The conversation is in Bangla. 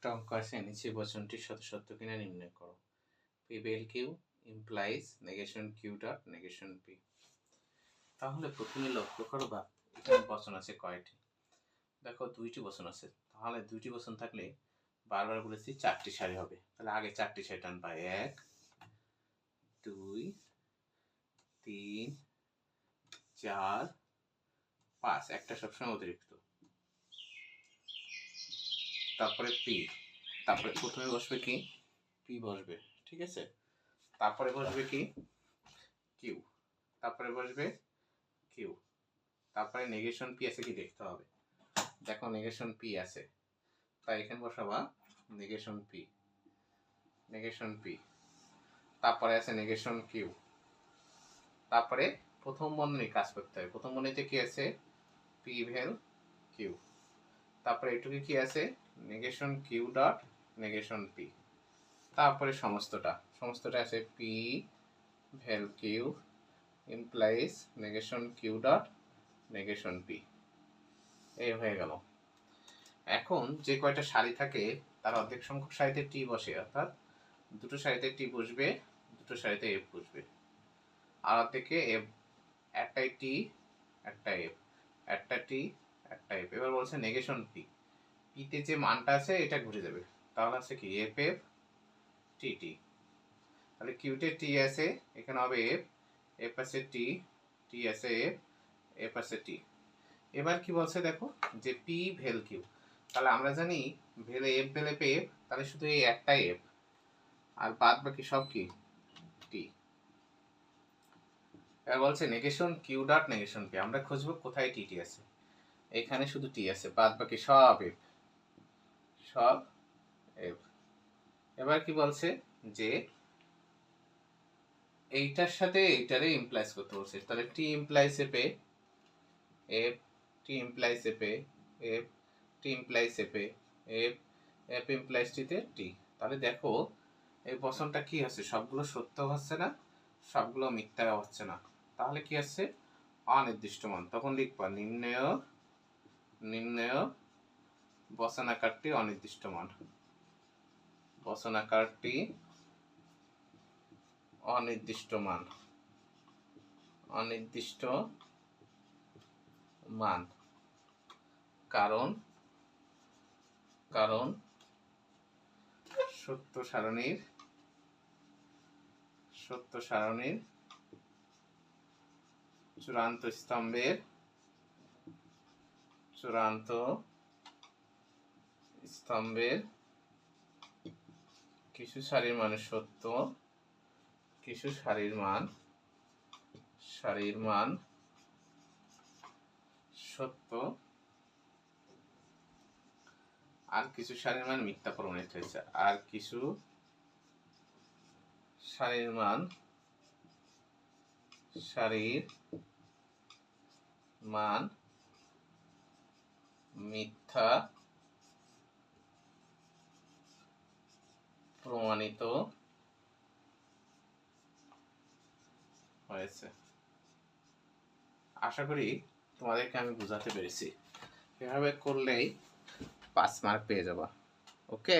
একটা অঙ্ক আছে, নিচে বচনটি সত্য কিনা নির্ণয় করো। পি বেল Q implies negation Q dot negation P. তাহলে প্রথমে লক্ষ্য করবা এখানে বচন আছে কয়টি। দেখো দুইটি বচন আছে, তাহলে দুইটি বচন থাকলে বারবার বলেছি চারটি সারি হবে, তাহলে আগে চারটি সারি টানবা। 1 2 3 4 5, একটা সবসময় অতিরিক্ত। তারপরে পি, তারপরে প্রথমে বসবে কি পি বসবে, ঠিক আছে। তারপরে বসবে কি কিউ, তারপরে বসবে কিউ, তারপরে নেগেশন পি আছে কি দেখতে হবে। দেখো নেগেশন পি আছে, তাই এখানে বসাবা নেগেশন পি, নেগেশন পি। তারপরে আছে নেগেশন কিউ, তারপরে প্রথম বন্ধনী কাজ করতে হবে। প্রথম বন্ধনীতে কি আছে পি ভেল কিউ, তারপরে এটুকু কি আছে negation Q dot negation P, তারপরে সমস্তটা আছে P vel Q implies negation Q dot negation P. এই হয়ে গেল। এখন যে কয়টা সারি থাকে তার অর্ধেক সংখ্যক সারিতে টি বসে, অর্থাৎ দুটো সারিতে টি বসবে, দুটো সারিতে এফ বসবে। আর অর্ধেকে এফ, একটাই টি একটা এফ, একটা টি একটা এফ। এবার বলছে নেগেশন পি, পিতে যে মানটা আছে এটা ঘুরে যাবে, তাহলে আছে কি এফ এফ টি টি। তাহলে কিউতে টি আছে, এখানে হবে এফ, এফ আছে টি, টি আছে এফ, এফ আছে টি। এবার কি বলছে দেখো যে পি ভেল কিউ, তাহলে আমরা জানি ভেলে এফ ভেলে এফ, তাহলে শুধু এই একটাই এফ আর বাদ বাকি সব কি টি। এবার বলছে negation Q dot negation P, আমরা খুঁজবো কোথায় টি টি আছে। এখানে শুধু টি আছে, বাদ বাকি সব এফ, সব এফ। এবার কি বলছে যে এইটার সাথে এইটারে ইমপ্লাইজ করতে বলছে, তাহলে T implies F F, T implies F F, T implies F F, F implies টিতে টি। তাহলে দেখো এই বচনটা কি আছে, সবগুলো সত্য হচ্ছে না, সবগুলো মিথ্যা হচ্ছে না, তাহলে কি আছে অনির্দিষ্ট মান। তখন লিখবা নির্ণয় বচনাকারটি অনির্দিষ্ট মান, বচনাকারটি অনির্দিষ্ট মান, অনির্দিষ্ট মান। কারণ সত্য সারণীর চূড়ান্ত স্তম্ভের কিছু সারির মান সত্য, কিছু সারির মান সত্য, আর কিছু সারির মান মিথ্যা প্রমাণিত হয়েছে, আর কিছু সারির মান মিথ্যা প্রমাণিত হয়েছে। আশা করি তোমাদেরকে আমি বোঝাতে পেরেছি। এভাবে করলেই 5 মার্ক পেয়ে যাবা। ওকে।